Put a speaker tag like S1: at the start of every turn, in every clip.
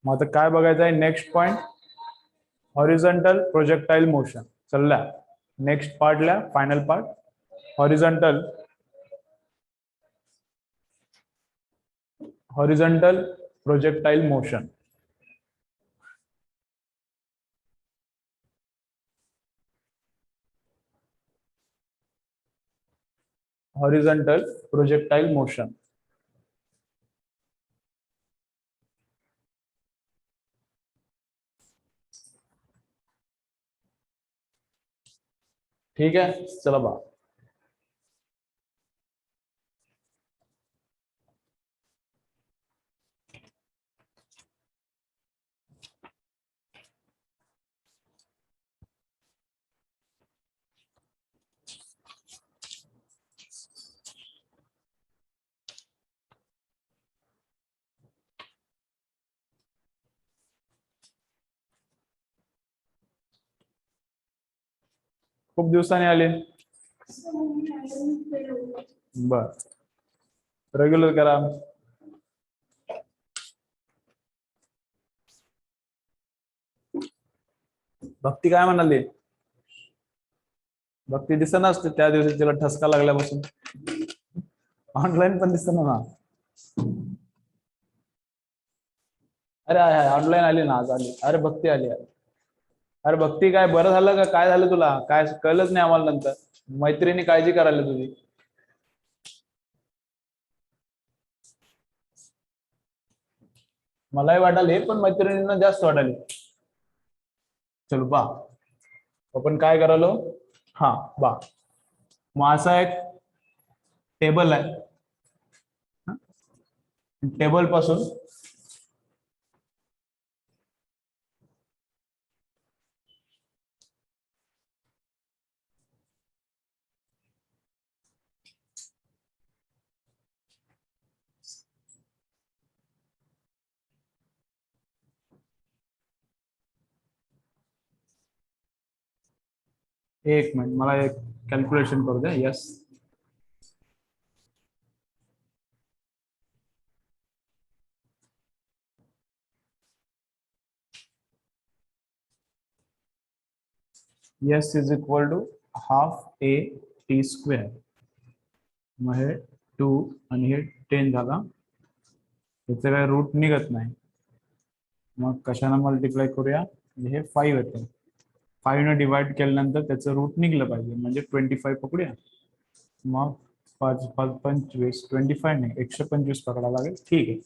S1: मग आता काय बघायचं आहे next point, horizontal projectile motion. चलला नेक्स्ट पार्टला, final part, horizontal projectile motion. Horizontal projectile motion. ठीक है, चला बा. खूप दिवसांनी आले. बर, रेग्युलर करा. भक्ती काय म्हणाली? भक्ती दिसत असते त्या दिवशी तिला ठसका लागल्यापासून. ऑनलाईन पण दिसत ना. अरे ऑनलाईन आली ना, आज आली. अरे भक्ती आली. अरे भक्ती, काय बरं झालं का? काय झालं तुला? काय कळलंच नाही आम्हाला नंतर. मैत्रिणी काळजी करायला तुझी. मलाही वाटाले, पण मैत्रिणींना जास्त वाटाले. चलो बा, आपण काय करालो? हा बा, मग असा एक टेबल आहे. टेबल पासून एक मिनिट, मला एक कॅल्क्युलेशन करू द्या. Yes, s is equal to half a t square. मग हे 2 आणि हे 10 झाला. त्याचं काय रूट निघत नाही. मग कशाने मल्टिप्लाय करूया? हे 5 येते. 5 ने डिवाइड केल्यानंतर त्याचं रूट निघलं पाहिजे, म्हणजे 25 पकडूया. मग 5 5 25, 25 नाही 125 पकडा लागेल. ठीक आहे,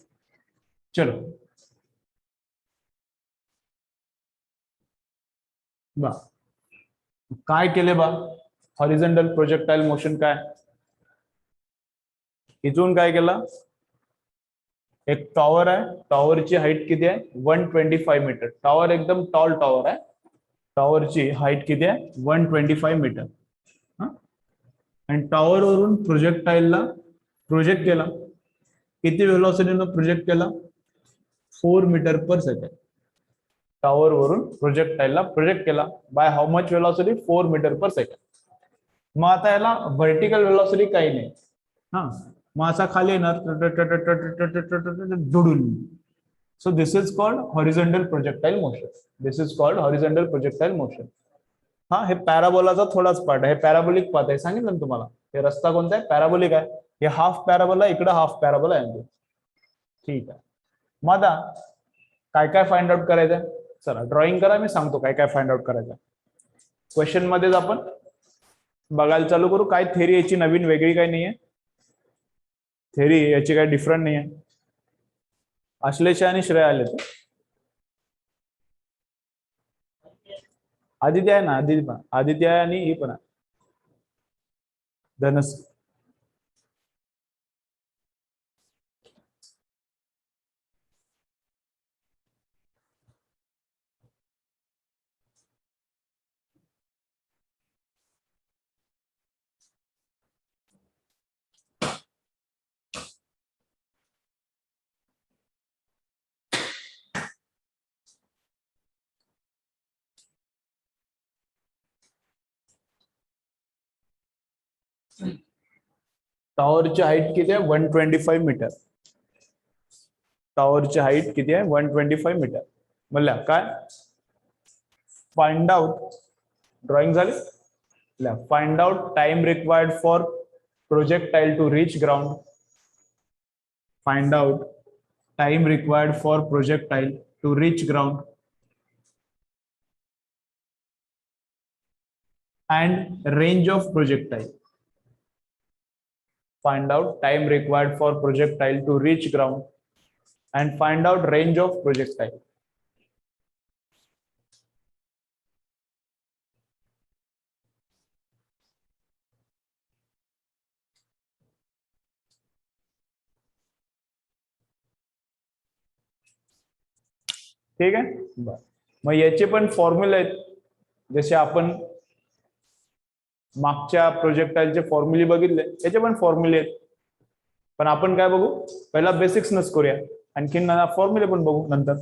S1: चलो बा. काय केले बा? हॉरिझॉन्टल प्रोजेक्टाइल मोशन काय? इथून काय केलं? एक टॉवर आहे. टॉवरची हाईट किती आहे? 125 मीटर. टॉवर एकदम टॉल टॉवर आहे. टॉवरची हाईट किती आहे? 125 मीटर. आणि टॉवर वरून प्रोजेक्टाइलला प्रोजेक्ट केला. किती व्हेलॉसिटीनं प्रोजेक्ट केला? 4 मीटर पर सेकंड. टॉवर वरून प्रोजेक्टाइलला प्रोजेक्ट केला by how much velocity? 4 metre per second. मग आता याला व्हर्टिकल व्हेलॉसिटी काही नाही. हा, मग असा खाली येणार दुडून. So this is called horizontal projectile motion. This is called horizontal projectile motion. हा, हे पॅराबोलाचा थोडाच पार्ट आहे. हे पॅराबोलिक पार्ट आहे. सांगितलं ना तुम्हाला, हे रस्ता कोणता आहे? पॅराबोलिक आहे. हे हाफ पॅराबोला, इकडे हाफ पॅराबोला आहे. ठीक आहे, मग आता काय काय फाइंड आउट करायचं? चला ड्रॉइंग करा, मी सांगतो काय काय फाइंड आउट करायचं. क्वेश्चन मध्येच आपण बघायला चालू करू. काय थेरी याची नवीन वेगळी काही नाहीये. थेरी याची काही डिफरंट नाहीये. अश्लेषा आणि श्रेया आले तर आदित्य आहे ना, आदित्य पण, आदित्य आहे आणि ही पण आहे धनस. टॉवरची हाईट किती आहे? 125 मीटर. टॉवरची हाईट किती आहे 125 मीटर. म्हणल्या काय फाइंड आउट ड्रॉइंग झाली. Find out time required for projectile to reach ground. Find out time required for projectile to reach ground and range of projectile. Find out time required for projectile to reach ground and find out range of projectile. ठीक आहे. मग याचे पण फॉर्म्युले आहेत, जसे आपण मागच्या प्रोजेक्टाइलचे फॉर्म्युले बघितले, याचे पण फॉर्म्युले आहेत. पण आपण काय बघू, पहिला बेसिक्स नच करूया, आणखीन फॉर्म्युले पण बघू नंतर.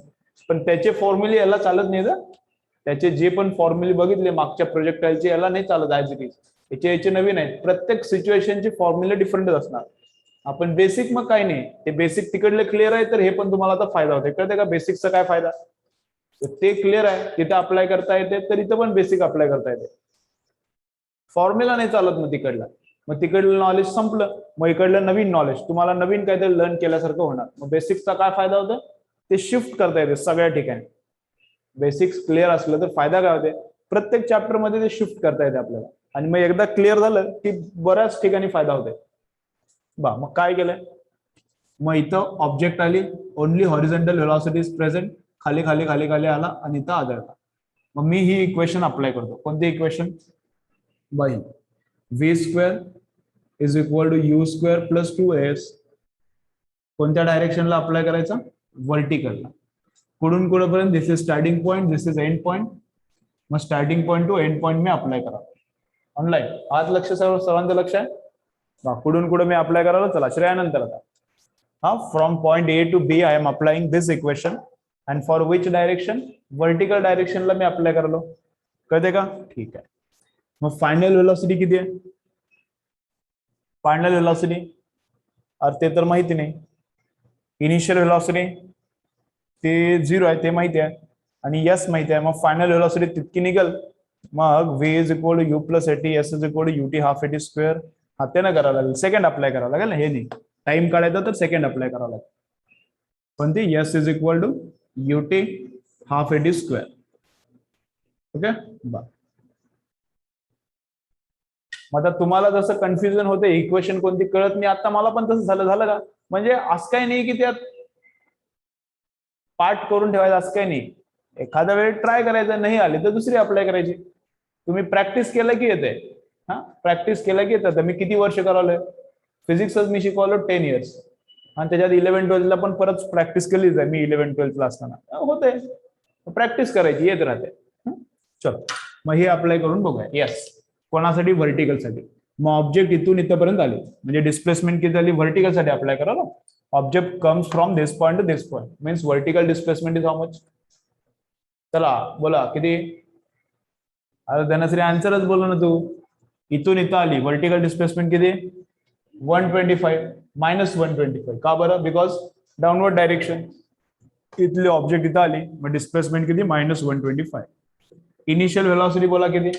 S1: पण त्याचे फॉर्म्युले याला चालत नाही ना. त्याचे जे पण फॉर्म्युले बघितले मागच्या प्रोजेक्टाइलचे याला नाही चालत ऍज इट इज. याचे नवीन आहेत. प्रत्येक सिच्युएशनचे फॉर्म्युले डिफरंटच असणार. आपण बेसिक मग काय नाही, ते बेसिक तिकडले क्लिअर आहे तर हे पण तुम्हाला आता फायदा होते. कळते का बेसिकचा काय फायदा, ते क्लिअर आहे, तिथे अप्लाय करता येते, तर इथं पण बेसिक अप्लाय करता येते. फॉर्म्युला नाही चालत मग तिकडला. मग तिकडलं नॉलेज संपलं, मग इकडलं नवीन नॉलेज तुम्हाला नवीन काहीतरी लर्न केल्यासारखं होणार. मग बेसिक्सचा काय फायदा होतो, ते शिफ्ट करता येते सगळ्या ठिकाणी. बेसिक्स क्लिअर असलं तर फायदा काय होते, प्रत्येक चॅप्टर मध्ये ते शिफ्ट करता येते आपल्याला. आणि मग एकदा क्लिअर झालं की बऱ्याच ठिकाणी फायदा होते. मग काय केलंय, मग इथं ऑब्जेक्ट आली, only horizontal velocity is present, खाली खाली खाली खाली आला आणि इथं आदळला. मग मी ही इक्वेशन अप्लाय करतो. कोणती इक्वेशन, बाई V square is equal to you square plus 2as. कोणत्या डायरेक्शनला अप्लाय करायचा, व्हर्टिकलला. कुठून कुठेपर्यंत, this is starting point, this is end point. मग starting point to end point मी अप्लाय करा ऑनलाईन. आज लक्ष सर्वांचं लक्ष आहे. कुठून कुठे मी अप्लाय करायला, चला श्रेयानंतर आता. हा, from point A to B I am applying this equation and for which direction, vertical डायरेक्शनला मी अप्लाय करलो. कळते का, ठीक आहे. मग फायनल व्हेलॉसिटी किती आहे, फायनल व्हेलॉसिटी अरे ते तर माहिती नाही. इनिशियल व्हेलॉसिटी ते 0 आहे, ते माहिती आहे, आणि यस माहिती आहे. मग फायनल व्हेलॉसिटी तितकी निघल. मग v is equal to u plus a t, s is equal to u t half eighty square. हा, ते ना करावं लागेल, सेकंड अप्लाय करावं लागेल ना, हे नाही. टाइम काढायचा तर सेकंड अप्लाय करावं लागेल. पण ते s is equal to u t half eighty square. Okay. मग आता तुम्हाला जसं कन्फ्युजन होते, इक्वेशन कोणती कळत नाही, आता मला पण तसं झालं का. म्हणजे असं काही नाही की त्यात पाठ करून ठेवायचं, असं काही नाही. एखाद्या वेळी ट्राय करायचं, नाही आले तर दुसरी अप्लाय करायची. तुम्ही प्रॅक्टिस केलं की येते. हा, प्रॅक्टिस केलं की येतं. मी किती वर्ष करावलंय फिजिक्सच, मी शिकवलो 10 इयर्स. आणि त्याच्यात 11-12 ला पण परत प्रॅक्टिस केलीच आहे मी. 11-12 ला असताना होते, प्रॅक्टिस करायची, येत राहते. चलो, मग हे अप्लाय करून बघूया. येस, कोणासाठी, व्हर्टिकल साठी. मग ऑब्जेक्ट इथून इथपर्यंत आली, म्हणजे डिस्प्लेसमेंट किती झाली, व्हर्टिकल साठी अप्लाय करा ना. Object comes from this point two this point, means vertical displacement is how much. चला बोला किती. अरे धनश्री आन्सरच बोल ना तू. इथून इथं आली, व्हर्टिकल डिस्प्लेसमेंट किती, 125 मायनस 125. का बरं, बिकॉज डाऊनवर्ड डायरेक्शन. इथली ऑब्जेक्ट इथं आली, मग डिस्प्लेसमेंट किती, मायनस 125. इनिशियल व्हेलॉसिटी बोला किती,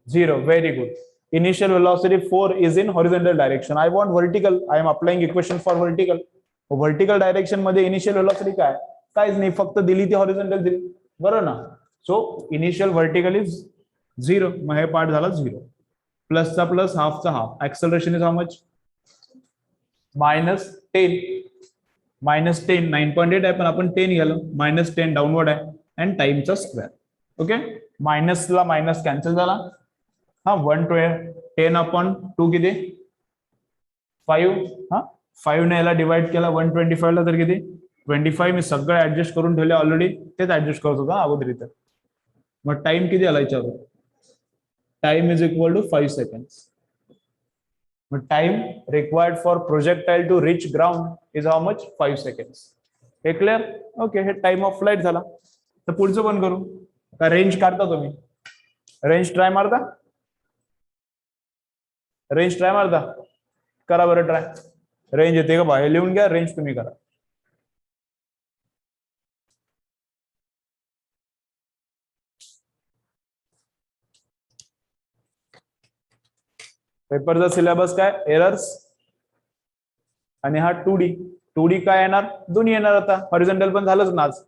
S1: 0. Very good. Initial velocity 4 is in horizontal direction. I want vertical, I am applying equation for vertical. Vertical direction मध्ये इनिशियल व्हेलॉसिटी काय, काहीच नाही, फक्त दिली ती हॉरिझॉन्टल दिली, बरोबर ना. So initial vertical is 0. मग हे पार्ट झाला 0. प्लसचा प्लस, हाफचा half. Acceleration is how much, -10. -10, 9.8 आहे, पण आपण 10 गेलो. -10 डाऊनवर्ड आहे, अँड टाइमचा स्क्वेअर. ओके. मायनसला मायनस कॅन्सल झाला. हा, 10/2 किती, 5. हा, 5 ने याला डिवाइड केला 125 ला, तर किती, 25. मी सगळं ऍडजस्ट करून ठेवले ऑलरेडी, तेच ऍडजस्ट करत होता अगोदर इथं. मग टाइम किती आला याच्यावर, time is equal to 5 seconds. मग time required for projectile to reach ground is how much, 5 seconds. हे क्लिअर. ओके, हे टाइम ऑफ फ्लाइट झाला. तर पुढचं पण करू का, रेंज काढता तुम्ही, रेंज ट्राय मारता, रेंज ट्राय मारता, करा बरं ट्राय. रेंज येते का बा, हे लिहून घ्या, रेंज तुम्ही करा. पेपरचा सिलेबस काय एरर्स आणि हा 2D काय येणार दोन्ही येणार आता हॉरिझॉन्टल पण झालंच ना आज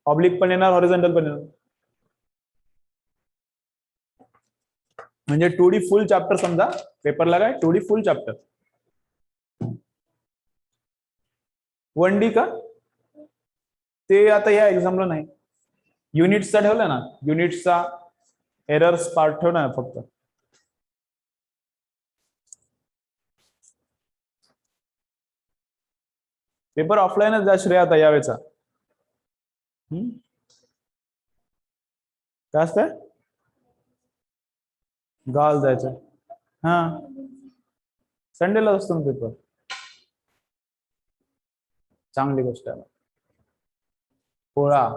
S1: ऑब्लिक पण येणार हॉरिझॉन्टल पण येणार म्हणजे 2D फुल चॅप्टर समजा पेपरला काय 2D फुल चॅप्टर 1D का ते आता या एक्झामला नाही युनिट्सचा ठेवला ना युनिट्सचा एरर्स पार्ट ठेवला ना फक्त पेपर ऑफलाईनच जा श्रेय आता यावेळेचा काय असतंय गावाला जायचं हा संडेला असतो ना पेपर चांगली गोष्ट आहे पोळा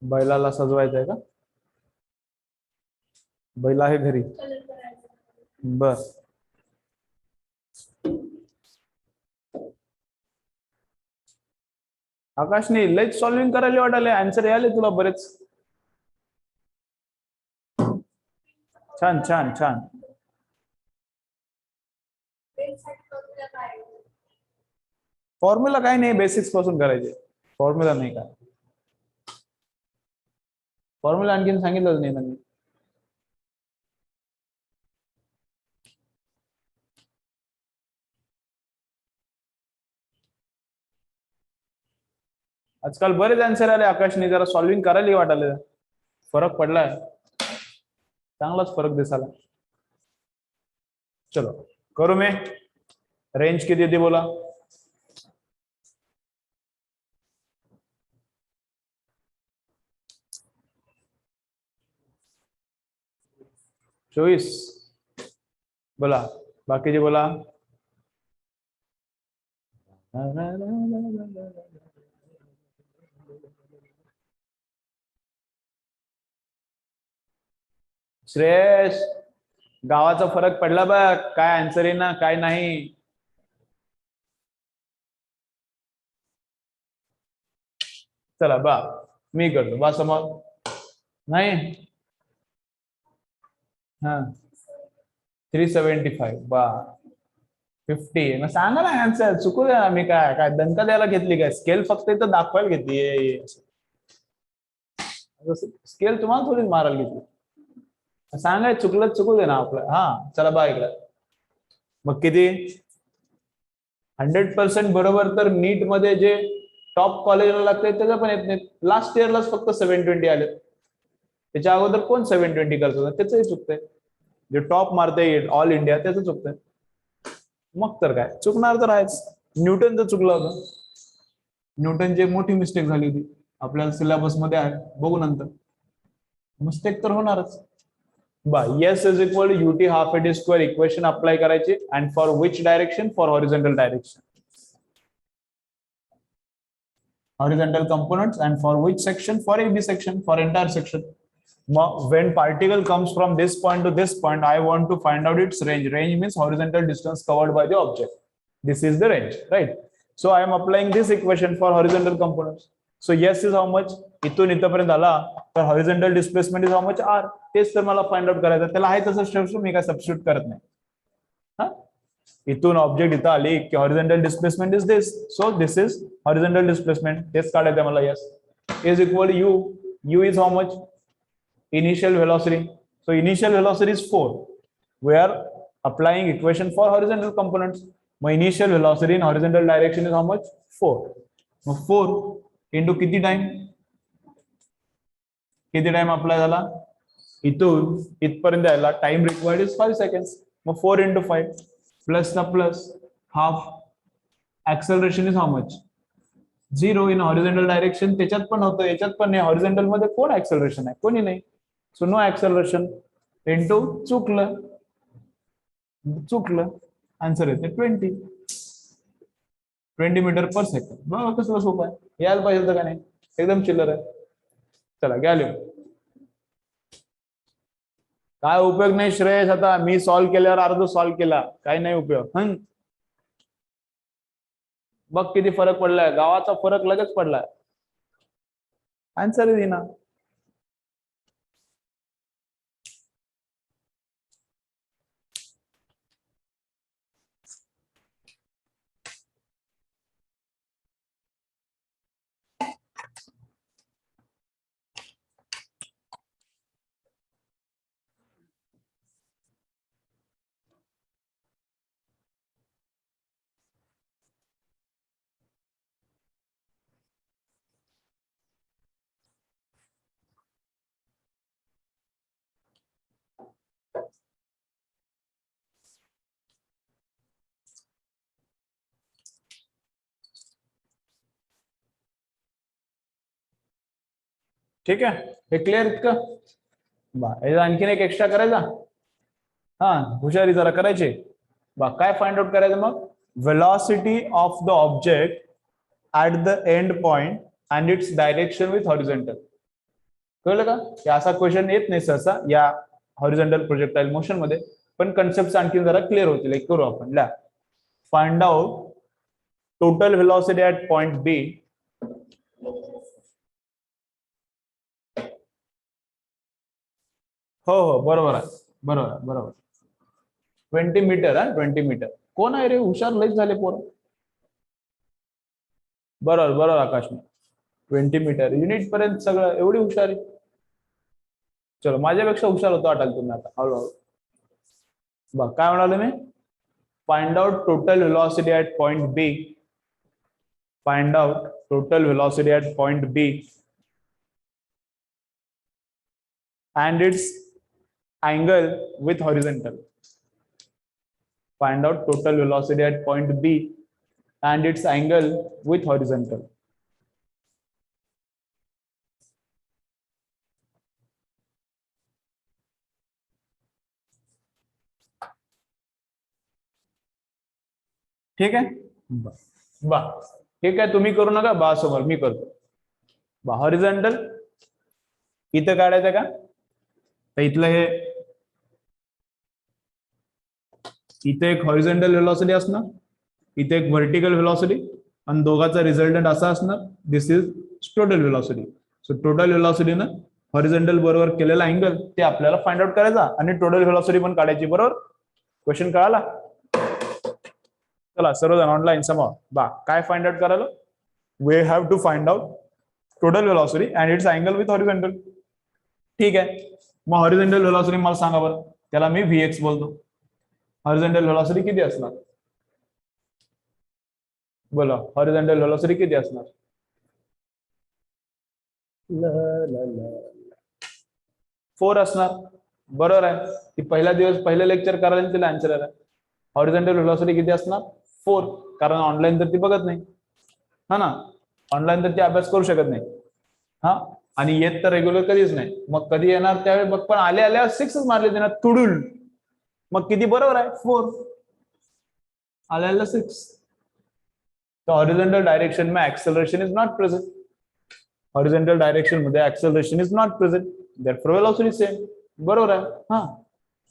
S1: बैलाला सजवायचं आहे का बैल आहे घरी बर आकाशने लयच सॉल्विंग करायला वाटायला आन्सर यायले तुला बरेच छान छान छान फॉर्म्युला काही नाही बेसिक्स पासून करायचे फॉर्म्युला नाही काय फॉर्म्युला आणखीन सांगितलंच नाही त्यांनी आजकाल बरेच आन्सर आले आकाशने जरा सॉल्विंग करायला वाटायला फरक पडलाय चांगलाच फरक दिसाला चलो करू मी रेंज किती येते बोला 24 बोला बाकीचे बोला श्रेयस गावाचा फरक पडला बघ काय आन्सर आहे ना काय नाही चला बा मी करतो बा समोर नाही हा 375 बा 50 मग सांगा ना आन्सर चुकू द्या मी काय काय दंका द्यायला घेतली काय स्केल फक्त इथं दाखवायला घेतली स्केल तुम्हाला थोडी मारायला घेतली सांगाय चुकलं चुकू दे ना आपलं हा चला बा इकडं मग किती 100% बरोबर तर नीट मध्ये जे टॉप कॉलेजला लागतंय त्याचं पण येत नाही लास्ट इयरलाच फक्त 720 आले त्याच्या अगोदर कोण 720 करतो त्याचंही चुकतंय जे टॉप मारते ऑल इंडिया त्याचं चुकतंय मग तर काय चुकणार तर आहेच न्यूटनचं चुकलं होतं न्यूटनची मोठी मिस्टेक झाली होती आपल्याला सिलेबस मध्ये आहे बघू नंतर मिस्टेक तर होणारच बा S is equal UT half eighty square equation apply करायची and for which direction for horizontal direction horizontal components and for which section for AB section for entire section when particle comes from this point to this point I want to find out its range means horizontal distance covered by the object this is the range right so I am applying this equation for horizontal components so yes is how much इथून इथपर्यंत आला तर horizontal displacement is how much r तेच तर मला find out करायचं त्याला आहे तसं ठेवतो मी काय सबस्टिट्यूट करत नाही हा इथून ऑब्जेक्ट इथं आली की horizontal displacement is this so this is horizontal displacement तेच काढायचं मला S is equal U is how much initial velocity so initial velocity is 4 we are applying equation for horizontal components मग initial velocity in horizontal direction is how much 4 मग 4 into किती time apply झाला इथून इथपर्यंत यायला time required is 5 seconds मग 4 into 5 plus ना plus half acceleration is how much 0 in horizontal direction त्याच्यात पण होतं याच्यात पण नाही हॉरिझॉन्टल मध्ये कोण ऍक्सेलरेशन आहे कोणी नाही सो नो ऍक्सेलरेशन इंटू चुकलं आन्सर येते 20 मीटर पर सेकंड बघा कसलं सोपं आहे यायला पाहिजे तर का नाही एकदम चिल्लर आहे चला घ्या लिहून काय उपयोग नाही श्रेयस आता मी सॉल्व्ह केल्यावर अर्ध सॉल्व्ह केला काही नाही उपयोग बघ किती फरक पडलाय गावाचा फरक लगेच पडलाय आन्सर दिना ठीक आहे, हे क्लिअर इतकं. बा याचा आणखीन एक एक्स्ट्रा करायचा. हा, हुशारी जरा करायची. बा काय फाइंड आउट करायचं मग? Velocity of the object at the end point and its direction with horizontal. कळलं का? हे असा क्वेश्चन येत नाही सहसा या हॉरिझॉन्टल प्रोजेक्टाइल मोशन मध्ये, पण कन्सेप्ट आणखी जरा क्लिअर होतील. एक करू आपण. ल्या find out total velocity at point B हो हो बरोबर आहे, बरोबर आहे, बरोबर. 20 मीटर. हा 20 मीटर. कोण आहे रे हुशार? लईच झाले पोर. बरोबर बरोबर आकाश. 20 मीटर युनिट पर्यंत सगळं एवढी हुशारी. चलो माझ्यापेक्षा हुशार होतो वाटाल तुम्ही आता हळूहळू. बघ काय म्हणालो मी? Find out total velocity at point B. Find out total velocity at point B and its angle with horizontal. Find out total velocity at point B and its angle with horizontal. ठीक आहे. बा ठीक आहे, तुम्ही करू नका. बा समोर मी करतो. बा हॉरिझॉन्टल इथं काढायचं का? तर इथलं हे इथे एक हॉरिझॉन्टल व्हेलॉसिटी असणार, इथे एक व्हर्टिकल व्हेलॉसिटी, आणि दोघांचा रिझल्टंट असा असणार. This is total velocity. So total व्हेलॉसिटीनं हॉरिझॉन्टल बरोबर केलेला अँगल ते आपल्याला फाइंड आउट करायचा आणि टोटल व्हेलॉसिटी पण काढायची. बरोबर? क्वेश्चन कळाला? चला सर्वजण ऑनलाईन समोर. बा काय फाइंड आउट करायला? We have to find out total velocity and its angle with horizontal. ठीक आहे, मग हॉरिझॉन्टल व्हेलॉसिटी मला सांगा बरं. त्याला मी व्हीएक्स बोलतो. हॉरिझॉन्टल व्हेलॉसिटी किती असणार? बोला, हॉरिझॉन्टल व्हेलॉसिटी किती असणार? 4 असणार. बरोबर आहे. ती पहिला दिवस पहिलं लेक्चर करायला तिला आन्सर आहे. हॉरिझॉन्टल व्हेलॉसिटी किती असणार? 4. कारण ऑनलाईन तर ती बघत नाही. हा ना, ऑनलाईन तर ती अभ्यास करू शकत नाही. हा, आणि येत तर रेग्युलर कधीच नाही. मग कधी येणार त्यावेळी बघ, पण आले आल्या 6 मारले देणार तुडुल. मग किती? बरोबर आहे 4. आल्या 6. तर हॉरिझॉन्टल डायरेक्शन में acceleration is not present. Horizontal direction मध्ये acceleration is not present. Therefore velocity same. बरोबर आहे. हा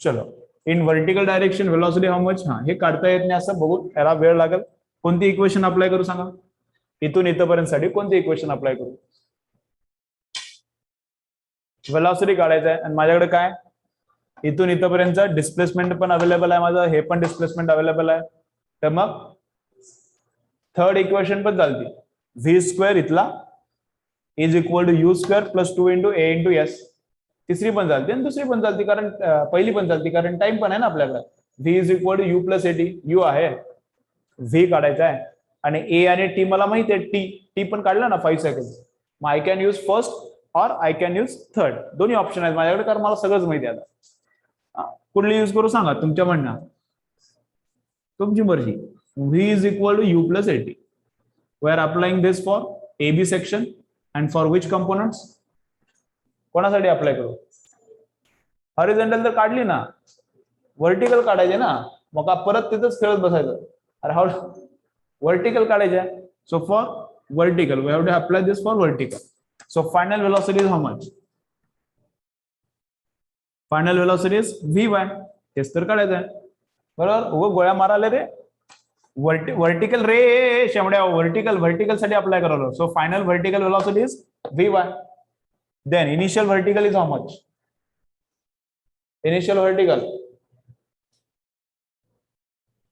S1: चलो, in vertical direction velocity how much. हा हे काढता येत नाही असं बघून याला वेळ लागेल. कोणती इक्वेशन अप्लाय करू सांगा? इथून इथपर्यंत साठी कोणती इक्वेशन अप्लाय करू? वेलोसिटी काढायचं आहे आणि माझ्याकडे काय इथून इथपर्यंत डिस्प्लेसमेंट पण अवेलेबल आहे माझं, हे पण डिस्प्लेसमेंट अवेलेबल आहे. तर मग थर्ड इक्वेशन पण चालते. व्ही स्क्वेअर इथला is equal to you square plus 2 into a into s. तिसरी पण चालते आणि दुसरी पण चालते, कारण पहिली पण चालते कारण टाइम पण आहे ना आपल्याकडे. V is equal to u plus a t. U आहे, व्ही काढायचा आहे, आणि ए आणि टी मला माहिती आहे. टी पण काढला ना 5 सेकंड. मग आय कॅन यूज फर्स्ट और आय कॅन यूज थर्ड. दोन्ही ऑप्शन आहेत माझ्याकडे, कारण मला सगळंच माहिती आहे आता. कुठली यूज करू सांगा तुमच्या म्हणणं, तुमची मर्जी. V is equal to u plus a t. We are applying this for AB section and for which components? कोणासाठी अप्लाय करू? हॉरिझॉन्टल तर काढली ना, व्हर्टिकल काढायचे ना. मग का परत तिथंच खेळत बसायचं? अरे हा व्हर्टिकल काढायचे. So for vertical we have to apply this for vertical. So final velocity is how much? Final velocity is v y. तेच तर काढायचं आहे. बरोबर? उगं गोळ्या मारायला रे. व्हर्टिकल रे शेवड्या, व्हर्टिकल साठी अप्लाय करायला. So final vertical velocity is v y. Then initial vertical is how much? Initial vertical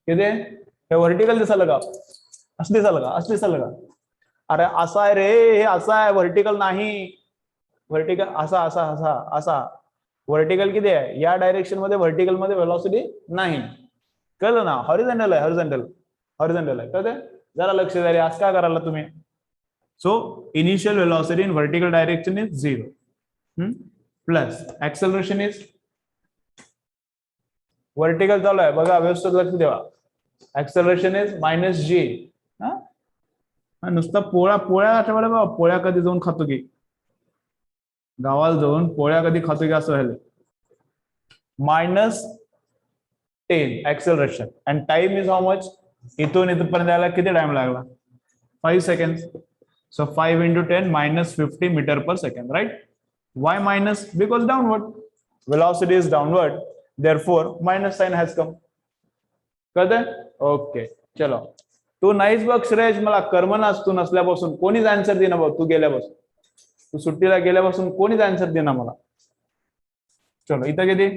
S1: किती? हे व्हर्टिकल दिसायला का? असं दिसायला का? असं दिसायला का? अरे असा आहे रे, हे असं आहे. व्हर्टिकल नाही. व्हर्टिकल असा असा असा असा. व्हर्टिकल किती आहे? या डायरेक्शन मध्ये व्हर्टिकल मध्ये वेलोसिटी नाही. कळलं ना? हॉरिझॉन्टल आहे, हॉरिझॉन्टल आहे. कळतंय? जरा लक्ष द्या रे. असं का करायला तुम्ही? So initial velocity in vertical direction is 0 plus acceleration is vertical चालू आहे बघा, व्यवस्थित लक्ष द्यावा. एक्सेलरेशन इज मायनस जी. नुसता पोळ्या पोळ्या आठवड्या बाबा, पोळ्या कधी जाऊन खातो की. गावाला जाऊन पोळ्या कधी खातो की असं व्हायला. -10 acceleration and time is how much. इथून इथपर्यंत यायला किती टाइम लागला? 5 second. So 5 into 10 minus 50 meter per second, right? Why minus? Because downward. Velocity is downward. Therefore, minus sign has come. कळतंय? ओके चलो. तू नाहीच बघ श्रेयश, मला कर्मनास तू नसल्यापासून कोणीच आन्सर देना बघ. तू गेल्यापासून, तू सुट्टीला गेल्यापासून कोणीच आन्सर देना मला. चलो इथं किती?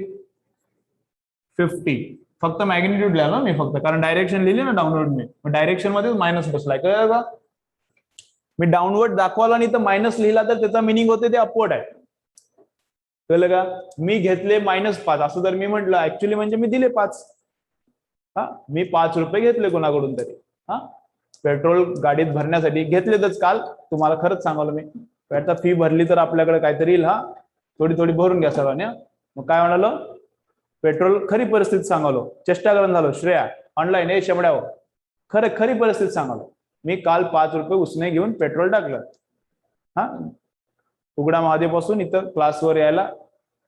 S1: 50. फक्त मॅग्निट्यूड लिहिला मी फक्त, कारण डायरेक्शन लिहिली ना डाऊनवर्ड मी, डायरेक्शन मध्ये मायनस बसलाय. कळलं का? मी डाऊनवर्ड दाखवला आणि तर मायनस लिहिला तर त्याचा मिनिंग होते ते अपवर्ड आहे. कळलं का? मी घेतले -5 असं जर मी म्हटलं ऍक्च्युली म्हणजे मी दिले 5. हा, मी 5 रुपये घेतले कोणाकडून तरी. हा, पेट्रोल गाडीत भरण्यासाठी घेतलेतच. काल तुम्हाला खरंच सांगालो मी, त्याचा फी भरली तर आपल्याकडे काहीतरी येईल. हा, थोडी थोडी भरून घ्या सर्वांनी. मग काय म्हणालो? पेट्रोल खरी परिस्थिती सांगालो, चेष्टा करून झालो. श्रेया ऑनलाईन हे शेवड्यावर खरी परिस्थिती सांगालो. मी काल 5 रुपये उसने घेऊन पेट्रोल टाकलं. हा, उघडा महादेपासून इथं क्लासवर यायला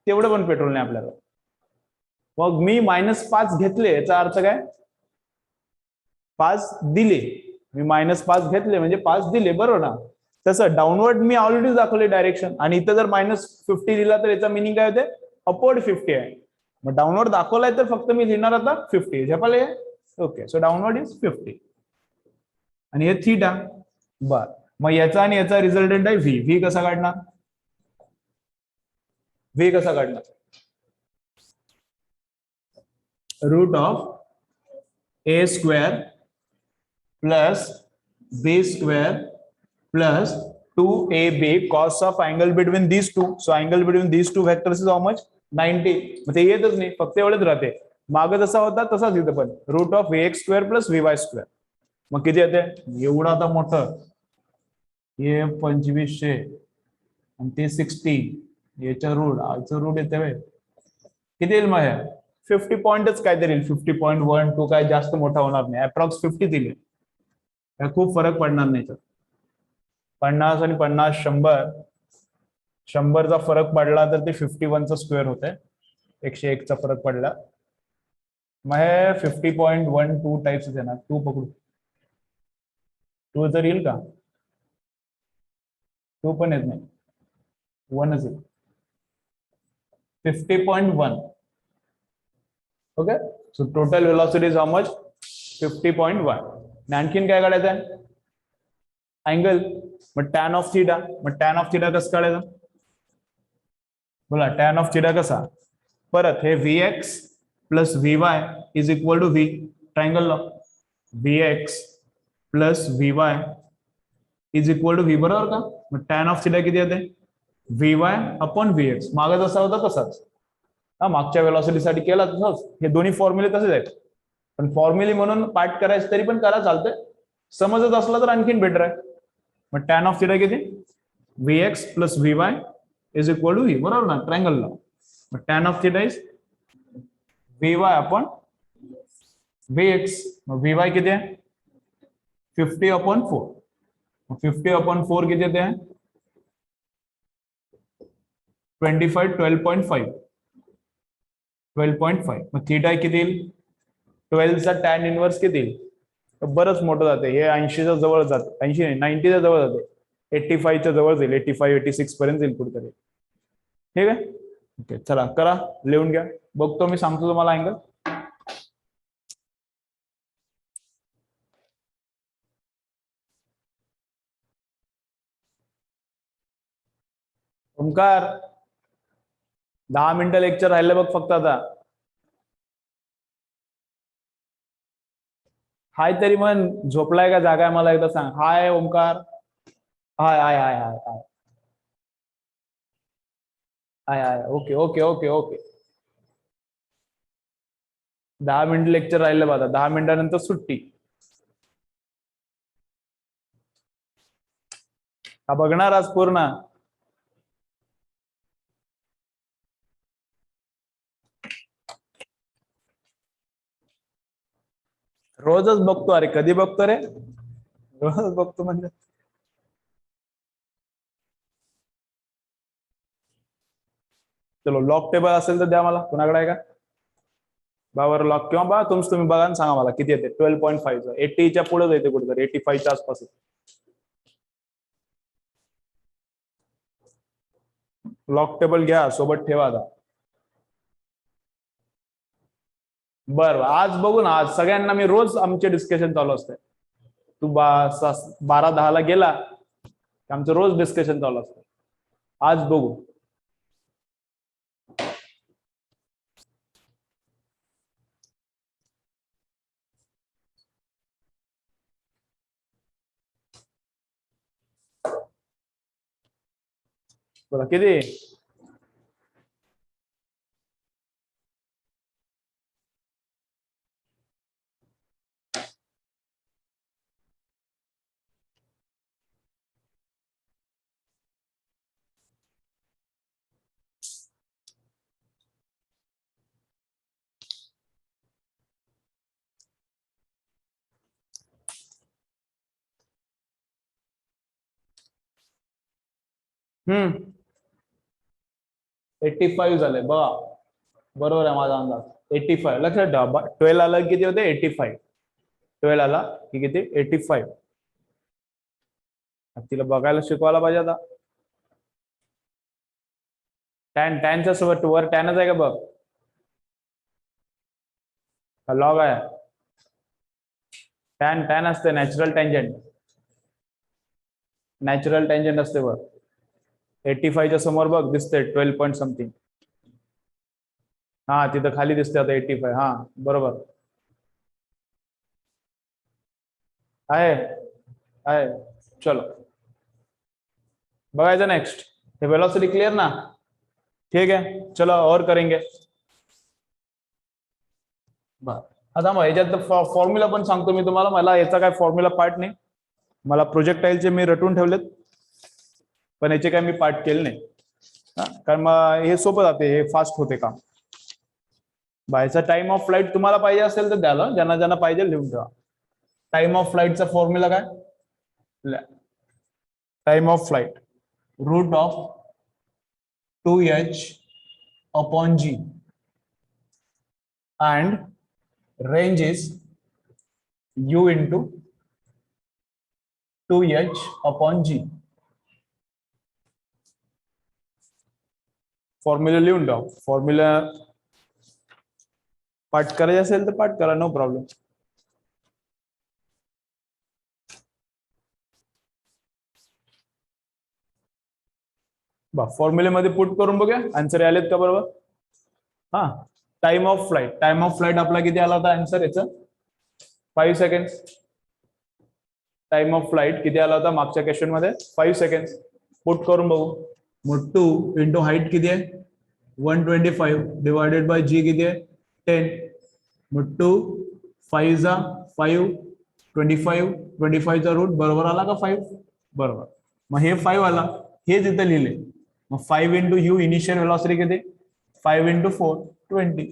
S1: तेवढं पण पेट्रोल नाही आपल्याला. मग मी -5 घेतले, याचा अर्थ काय? 5 दिले. मी -5 घेतले म्हणजे 5 दिले, बरोबर ना? तसं डाऊनवर्ड मी ऑलरेडी दाखवले डायरेक्शन, आणि इथं जर -50 दिला तर याचा मिनिंग काय होते? अपवर्ड 50 आहे. मग डाऊनवर्ड दाखवलाय तर फक्त मी लिहिणार आता 50 झेपाले. ओके, सो डाऊनवर्ड इज 50 आणि हे थीटा. बर, मग याचा आणि याचा रिझल्टंट आहे व्ही. व्ही कसा काढणार? व्ही कसा काढणार? Root of a square plus b square plus 2ab cos of angle between these two. So angle between these two vectors is how much? 90. मग ते येतच नाही, फक्त एवढेच राहते. मागे जसा होता तसाच इथं पण root of ax square plus vy square. मग किती येते? एवढं आता मोठं, हे 2500 आणि ते 60, याच्या रूट येते. किती येईल मग? 50 पॉईंटच काहीतरी येईल. 50.12 काय जास्त मोठा होणार नाही. अप्रॉक्स 50 दिले, खूप फरक पडणार नाही. 50 आणि 50 100चा फरक पडला तर ते 51चा स्क्वेअर होते. 101चा फरक पडला. मग हे 50.12 टाइप्स येणार. 2 पकडू, 2 तर येईल का? 2 पण येत नाही, 1च येईल. 50.1. Okay, so total velocity is how much? 50.1. आणखीन काय काढायचं आहे? अँगल. मग टॅन ऑफ थीटा. मग टॅन ऑफ थीटा कसं काढायचं? बोला, टॅन ऑफ थीटा कसा? परत हे Vx plus Vy is equal to V. Triangle law. Vx plus Vy is equal to V, बरोबर का? मग टॅन ऑफ थीटा किती येते? Vy upon Vx. मागे जसा होता तसाच. हा, मागच्या वेलॉसिटीसाठी केला तसंच. हे दोन्ही फॉर्म्युले तसेच आहेत, पण फॉर्म्युले म्हणून पाठ करायचं तरी पण करा, चालतंय. समजत असलं तर आणखीन बेटर आहे. मग टॅन ऑफ थीटा किती? Vx plus Vy is equal to V, बरोबर ना? Triangle law. मग tan of theta is Vy upon Vx. मग Vy किती आहे? 50/4. 50/4 किती येते? 25, 12.5. 12.5. मग थीटा किती येईल? 12चा टॅन इनवर्स किती येईल? बरंच मोठं जाते हे. 80च्या जवळ जात, 80 नाही 90च्या जवळ जाते. 85च्या जवळ जाईल. 85, 86 पर्यंत जाईल कुठेतरी. ठीक आहे. ओके, चला करा, लिहून घ्या. बघतो मी, सांगतो तुम्हाला अँगल. ओमकार, 10 मिनिटं लेक्चर राहिलं बघ फक्त आता. हाय तरी म्हण, झोपलाय का जागा आहे मला एकदा सांग. Hi Omkar. Hi hi hi hi hi hi hi. Okay okay okay okay. 10 minute lecture राहिलं बघा. 10 मिनिटानंतर सुट्टी. हा बघणार आज पूर्ण? रोजच बघतो. अरे कधी बघतो रे? रोजच बघतो म्हणजे चलो लॉग टेबल असेल तर द्या मला, कुणाकडे आहे का बाबर लॉग, किंवा बा तुम्ही बघा आणि सांगा मला किती येते. 12.5 80च्या पुढेच येते कुठेतरी, 85च्या आसपास. लॉग टेबल घ्या सोबत ठेवा आता. बरं आज बघू ना, आज सगळ्यांना मी रोज आमचे डिस्कशन चालू असते. तू 12-10 गेला आमचं रोज डिस्कशन चालू असतं. आज बघू. बोला किती. हम्म 85 झाले बघा. बरोबर आहे माझा अंदाज. 85 लक्षात ठेवा. 12 आला किती होते 85. 12 आला की किती 85. तिला बघायला शिकवायला पाहिजे आता. टॅनच्या सोबत वर टॅनच आहे का बघ. लॉग आहे. टॅन असते नॅचरल टँजंट. नॅचरल टँजंट असते बघ. 85च्या समोर बघ दिसते 12 पॉईंट समथिंग. हा तिथं खाली दिसते आता 85. हा बरोबर आहे आहे. चलो बघायचं नेक्स्ट. हे वेलोसिटी क्लियर ना. ठीक है चलो और करेंगे. आता मग याच्यात फॉर्म्युला पण सांगतो मी तुम्हाला. मला याचा काय फॉर्म्युला पार्ट नाही. मला प्रोजेक्टाईलचे मी रटून ठेवलेत, पण याचे काय मी पार्ट केले नाही. कारण मग हे सोपं जाते, हे फास्ट होते काम. बायचा टाइम ऑफ फ्लाईट तुम्हाला पाहिजे असेल तर द्याला, ज्यांना ज्यांना पाहिजे लिहून ठेवा. टाइम ऑफ फ्लाईटचा फॉर्म्युला काय. Time of flight root of 2h upon g and range is u into 2h upon g. Formula लिहून ठेवा. फॉर्म्युला पाठ करायचं असेल तर पाठ करा, नो प्रॉब्लेम. फॉर्म्युलेमध्ये पुट करून बघूया आन्सर आलेत का बरोबर. हा टाइम ऑफ फ्लाइट आपला किती आला होता आन्सर याचा 5 सेकंड. टाइम ऑफ फ्लाइट किती आला होता मागच्या क्वेश्चन मध्ये 5 सेकंड. पुट करून बघू. मग 2 इंटू हाईट किती आहे 125 डिवायडेड बाय जी किती आहे 10. मग 2 5 जा 5 25 चा रूट बरोबर आला का 5. बरोबर. मग हे 5 आला, हे तिथे लिहिले. मग 5 इंटू यू इनिशियल वेलॉसिटी किती 5 इंटू 4 20.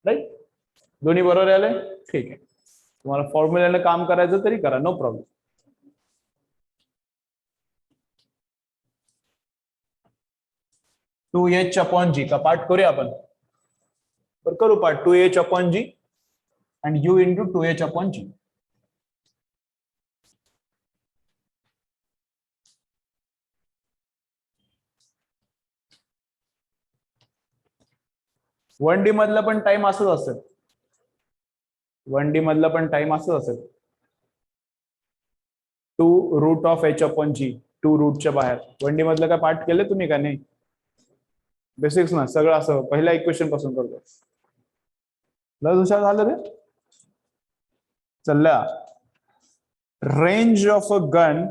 S1: राईट. दोन्ही बरोबर आले. ठीक आहे. तुम्हाला फॉर्म्युल्याने काम करायचं तरी करा, no problem. Two H upon G का पार्ट करूया आपण. तर करू part 2h upon G and u into 2h upon g. One D मधला पण टाइम असंच असेल. 1D मधला पण टाइम असंच असेल. 2 रूट ऑफ h अपॉन जी. 2 रूटच्या बाहेर. 1D मधलं काय पार्ट केले तुम्ही का नाही. बेसिक्स ना सगळं असं पहिल्या इक्वेशन पासून करतो. लस हुशार झालं रे. चला रेंज ऑफ अ गन.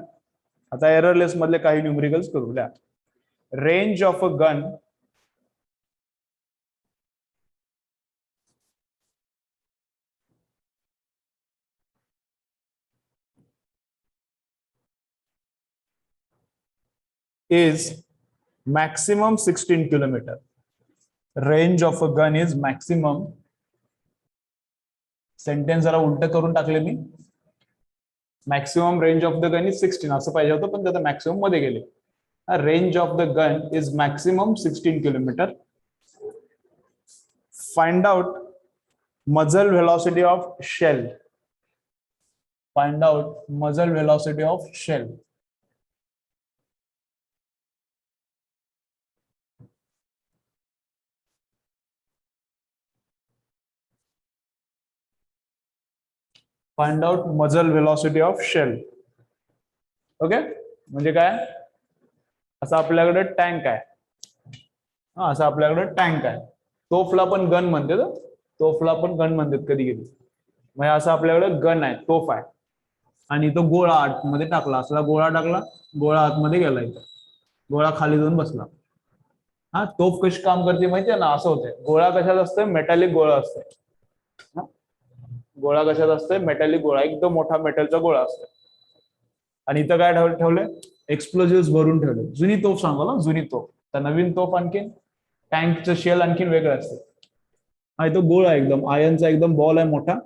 S1: आता एररलेस मधले काही न्यूमरिकल्स करू द्या. Range of a gun is maximum 16 kilometer. Range of a gun is maximum. Sentence जरा उलट करून टाकले मी. Maximum range of the gun is 16 असं पाहिजे होतं, पण त्याचा मॅक्सिमम मध्ये गेले. Range of the gun is maximum 16 kilometer. Find out muzzle velocity of shell. Find out muzzle velocity of shell. Find out muzzle velocity of shell. Okay, म्हणजे काय, असं आपल्याकडे टँक आहे. हा, असं आपल्याकडे टँक आहे. तोफला पण गन म्हणतात, तोफला पण गन म्हणतात कधी कधी. म्हणजे असं आपल्याकडे गन आहे, तोफ आहे, आणि तो गोळा आतमध्ये टाकला, असला गोळा टाकला, गोळा आतमध्ये गेला, इथं गोळा खाली जाऊन बसला. हा, तोफ कशी काम करते माहितीये ना, असं होतंय. गोळा कशात असतोय, मेटॅलिक गोळा असतोय. गोळा कशात असतोय, मेटॅलिक गोळा, एकदम मोठा मेटलचा गोळा असतोय. आणि इथं काय ठेवलंय, एक्सप्लोजिव्ह भरून ठेवले. जुनी तोफ सांगतो ना, जुनी तोफ. तर नवीन तोफ आणखीन टँकचं शेल आणखीन वेगळं असतं. हा, तो गोळा एकदम आयनचा एकदम बॉल आहे मोठा,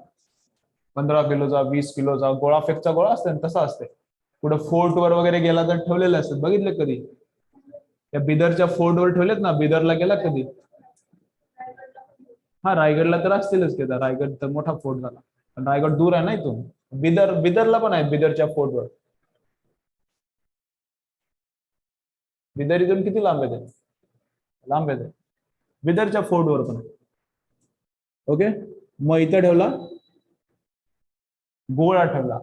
S1: 15 किलोचा, 20 किलोचा गोळा, फेकचा गोळा असतो तसा असते. कुठं फोर्ट वर वगैरे गेला तर ठेवलेले असतात, बघितले कधी? त्या बिदरच्या फोर्ट वर ठेवलेत ना, बिदरला गेला कधी? हा, रायगडला तर असतीलच की, रायगड तर मोठा फोर्ट झाला, पण रायगड दूर आहे ना इथून. बिदरला पण आहे, बिदरच्या फोर्ट वर. बिदर इथून किती लांब आहे? लांब आहे बिदरच्या फोर्ट वर पण. ओके, मग इथं ठेवला गोळा, ठेवला,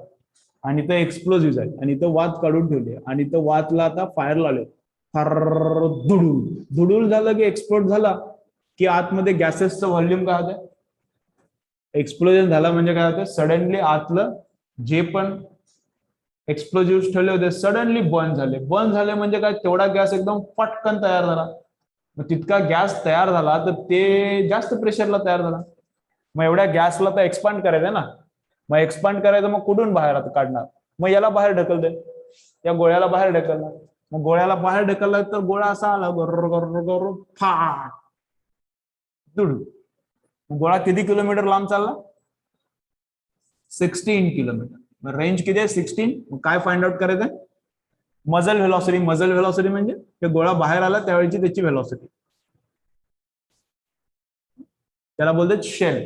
S1: आणि इथं एक्सप्लोजिव्ह आहे, आणि इथं वात काढून ठेवली, आणि इथं वातला आता फायर लावले. फार धुडूल धुडूल झालं की एक्सप्लोड झाला की आतमध्ये गॅसेसचं व्हॉल्यूम काय होतं, एक्सप्लोजन झाला म्हणजे काय होतं, सडनली आतलं जे पण एक्सप्लोजिव्ह ठेवले होते सडनली बर्न झाले. बर्न झाले म्हणजे काय, तेवढा गॅस एकदम पटकन तयार झाला. मग तितका गॅस तयार झाला तर ते जास्त प्रेशरला तयार झाला. मग एवढ्या गॅसला तर एक्सपांड करायचं ना, मग एक्सपांड करायचं, मग कुठून बाहेर काढणार? मग याला बाहेर ढकलते, या गोळ्याला बाहेर ढकलणार. मग गोळ्याला बाहेर ढकलला तर गोळा असा आला, गर फा दुडू. गोळा किती किलोमीटर लांब चालला? 16 किलोमीटर. रेंज किती आहे? 16. काय फाइंड आउट करायचं? मजल व्हेलॉसिटी. मजल व्हेलॉसिटी म्हणजे ते गोळा बाहेर आला त्यावेळेची त्याची व्हेलॉसिटी, त्याला बोलतात शेल.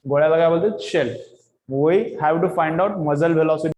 S1: गोळ्याला काय बोलतात? Shell. We have to find out muzzle velocity